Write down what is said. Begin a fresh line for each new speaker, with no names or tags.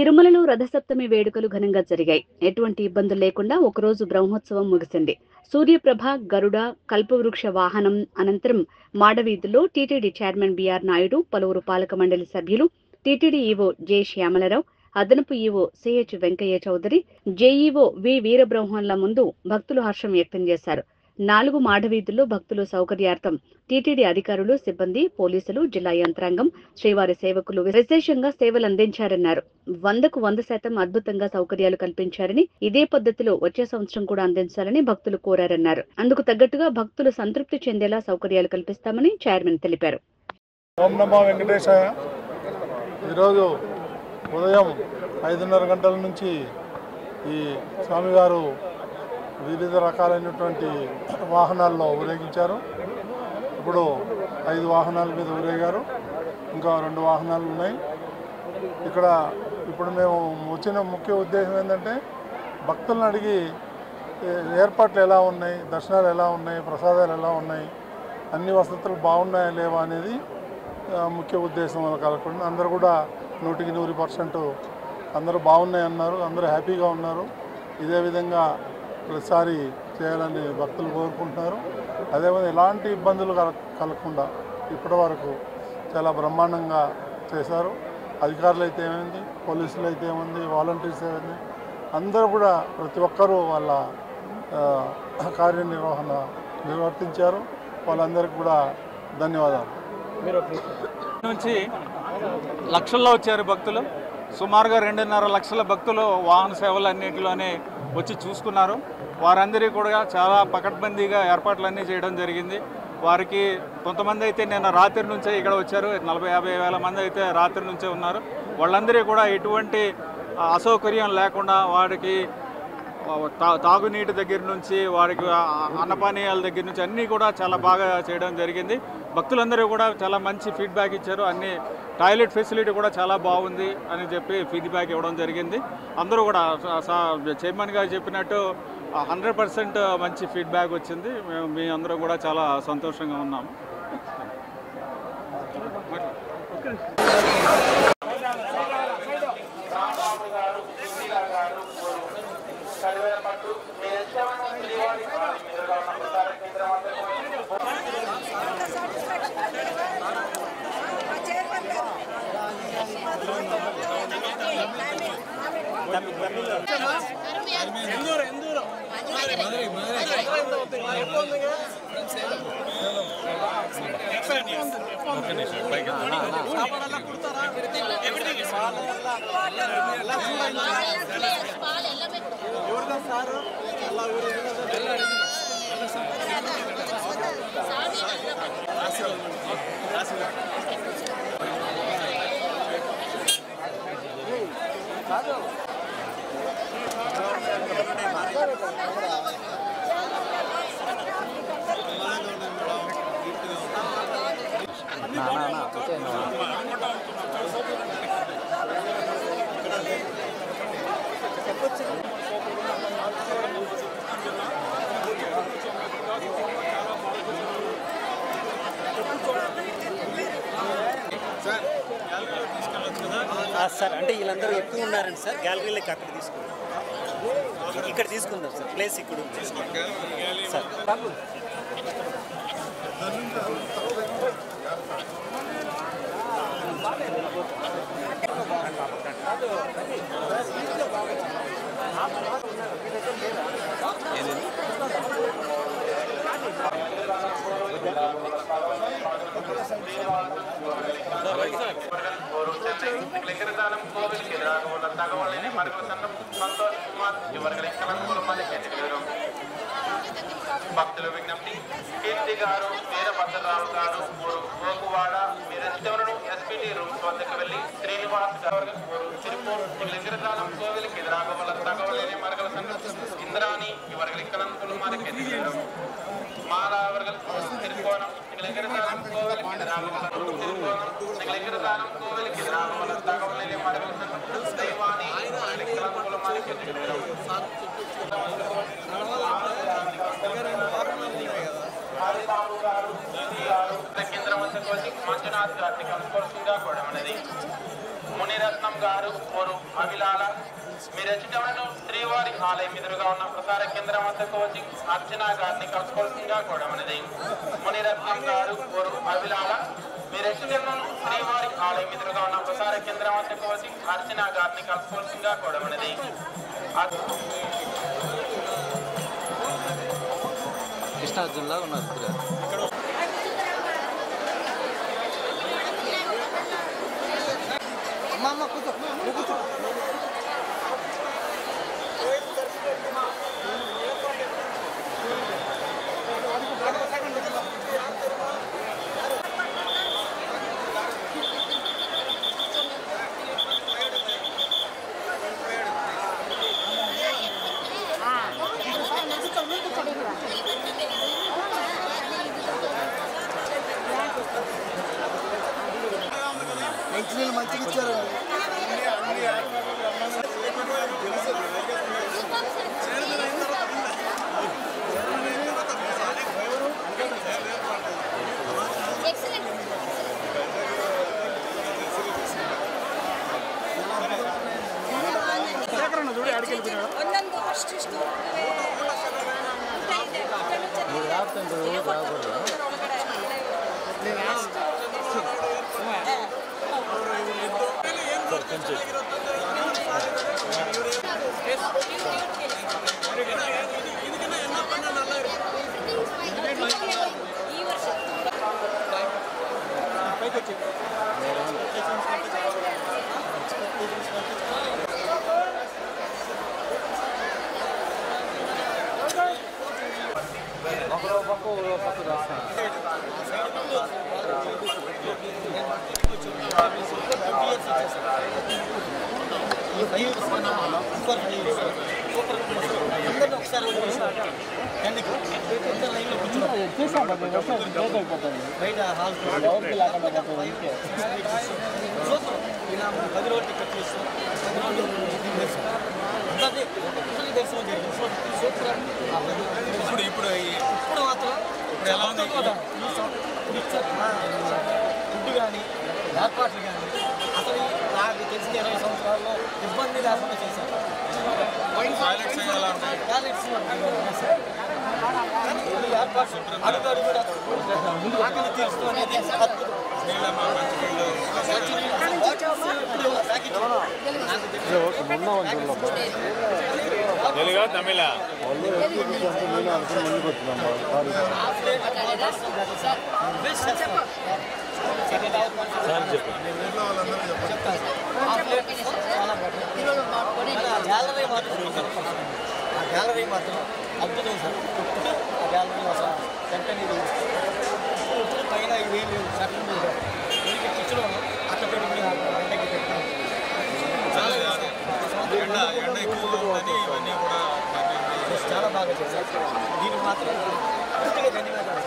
తిరుమలలో రథసప్తమి వేడుకలు ఘనంగా జరిగాయి. ఎటువంటి ఇబ్బందులు లేకుండా ఒకరోజు బ్రహ్మోత్సవం ముగిసింది. సూర్యప్రభ, గరుడ, కల్పవృక్ష వాహనం అనంతరం మాడవీధుల్లో టీటీడీ చైర్మన్ బీఆర్ నాయుడు, పలువురు పాలక మండలి సభ్యులు, టీటీడీ ఈవో జె శ్యామలరావు, అదనపు EO CH Venkaiah Chowdary, JEO V వీరబ్రహ్మన్ల ముందు భక్తులు హర్షం వ్యక్తం చేశారు. 4 మాడవీధుల్లో భక్తుల సౌకర్యార్థం టీటీడీ అధికారులు, సిబ్బంది, పోలీసులు, జిల్లా యంత్రాంగం, శ్రీవారి సేవకులు విశేషంగా సేవలందించారన్నారు. 100కు 100% అద్భుతంగా సౌకర్యాలు కల్పించారని, ఇదే పద్ధతిలో వచ్చే సంవత్సరం కూడా అందించాలని భక్తులు కోరారన్నారు. అందుకు తగ్గట్టుగా భక్తులు సంతృప్తి చెందేలా సౌకర్యాలు కల్పిస్తామని చైర్మన్ తెలిపారు.
ఓం నమో వెంకటేశాయ. ఈరోజు ఉదయం 5:30 గంటల నుంచి ఈ స్వామివారు వివిధ రకాలైనటువంటి వాహనాల్లో ఊరేగించారు. ఇప్పుడు 5 వాహనాల మీద ఊరేగారు. ఇంకా 2 వాహనాలు ఉన్నాయి. ఇక్కడ ఇప్పుడు మేము వచ్చిన ముఖ్య ఉద్దేశం ఏంటంటే భక్తులను అడిగి ఏర్పాట్లు ఎలా ఉన్నాయి, దర్శనాలు ఎలా ఉన్నాయి, ప్రసాదాలు ఎలా ఉన్నాయి, అన్ని వసతులు బాగున్నాయా లేవా అనేది ముఖ్య ఉద్దేశం కలగకుండా అందరూ కూడా 100కి 100% అందరూ బాగున్నాయన్నారు. అందరూ హ్యాపీగా ఉన్నారు. ఇదే విధంగా ప్రతిసారి చేయాలని భక్తులు కోరుకుంటున్నారు. అదేవిధంగా ఎలాంటి ఇబ్బందులు కలగకుండా ఇప్పటి వరకు చాలా బ్రహ్మాండంగా చేశారు. అధికారులు అయితే ఏమైంది, పోలీసులు అయితే ఏముంది, వాలంటీర్స్ ఏమైంది, అందరూ కూడా ప్రతి ఒక్కరూ వాళ్ళ కార్యనిర్వహణ నిర్వర్తించారు. వాళ్ళందరికీ కూడా ధన్యవాదాలు.
నుంచి లక్షల్లో వచ్చారు భక్తులు. సుమారుగా 2.5 లక్షల భక్తులు వాహన సేవలు అన్నింటిలోనే వచ్చి చూసుకున్నారు. వారందరికీ కూడా చాలా పకడ్బందీగా ఏర్పాట్లన్నీ చేయడం జరిగింది. వారికి కొంతమంది అయితే నిన్న రాత్రి నుంచే ఇక్కడ వచ్చారు. 40-50 వేల మంది అయితే రాత్రి నుంచే ఉన్నారు. వాళ్ళందరికీ కూడా ఎటువంటి అసౌకర్యం లేకుండా వారికి తాగునీటి దగ్గర నుంచి వారికి అన్నపానీయాల దగ్గర నుంచి అన్నీ కూడా చాలా బాగా చేయడం జరిగింది. భక్తులందరూ కూడా చాలా మంచి ఫీడ్బ్యాక్ ఇచ్చారు. అన్ని టాయిలెట్ ఫెసిలిటీ కూడా చాలా బాగుంది అని చెప్పి ఫీడ్బ్యాక్ ఇవ్వడం జరిగింది. అందరూ కూడా చైర్మన్ గారు చెప్పినట్టు 100% మంచి ఫీడ్బ్యాక్ వచ్చింది. మేము మీ అందరూ కూడా చాలా సంతోషంగా ఉన్నాము.
సార్ అంటే వీళ్ళందరూ ఎక్కువ ఉన్నారండి సార్. గ్యాలరీలోకి అక్కడ తీసుకుందాం, ఇక్కడ తీసుకుందాం సార్. ప్లేస్ ఇక్కడ సార్.
భక్తుల విజ్ఞప్తి. కీర్తి గారు, వీరభద్రరావు గారు, గోకువాడ మీరెవరు ఎస్పీటీ రూమ్స్ వద్దకు వెళ్లి శ్రీనివాస్ గారు తిరుపూర్ లింగరదానం కోవిల్కి ఎదురాగల తగవలేని మరగల సంఘం ఇంద్రాణి ఇవர்கள் ఇక్కడంకులు ఎదిగారు. మారావర్గల్ తిరుకోణం లింగరదానం కోవిల్కి ఎదురాగల లింగరదానం కోవిల్కి ఎదురాగల తగవలేని మరగల సంఘం దైవాని ఇక్కడంకులు ఎదిగారు. కేంద్రం వద్దకు వచ్చి మంజునాథ్ గారిని కలుసుకోవాల్సిందిగా కోరమన్నది. మునిరత్నం గారు ఊరు అవిలాల మీ రచితలను శ్రీవారి ఆలయం ఎదురుగా ఉన్న ప్రసార కేంద్రం వద్దకు వచ్చి అర్చన గారిని కలుసుకోవాల్సిందిగా కోరమన్నది. మునిరత్నం గారు ఊరు అవిలాల మీ రచితలను శ్రీవారి ఆలయం ఎదురుగా ఉన్న ప్రసార కేంద్రం వద్దకు వచ్చి అర్చన గారిని కలుసుకోవాల్సిందిగా కోరమన్నది.
కృష్ణా జిల్లా ఉన్నారు.
మంచిగా ఇచ్చారు. ఇప్పుడు మాత్రం ఎలా ఉంది ఫుడ్ కానీ ఏర్పాట్లు కానీ అసలు నాకు తెలిసిన 20 సంవత్సరాల్లో ఇబ్బంది లేకుండా చేశారు. ఏర్పాటు అడుగు కూడా ఆకలి తీర్చడం అనేది
తెలుగు తమిళ
గ్యాలరీ మాత్రం అద్భుతం సార్. ఆ గ్యాలరీ అసలు వెంటనే పైన ఇవేమి సెకండ్ కిచెన్ అట్లా పెట్టుకుని ఎండకి పెట్టాను. చాలా బాగా చేశారు. దీనికి మాత్రం పూర్తిగా ధన్యవాదాలు.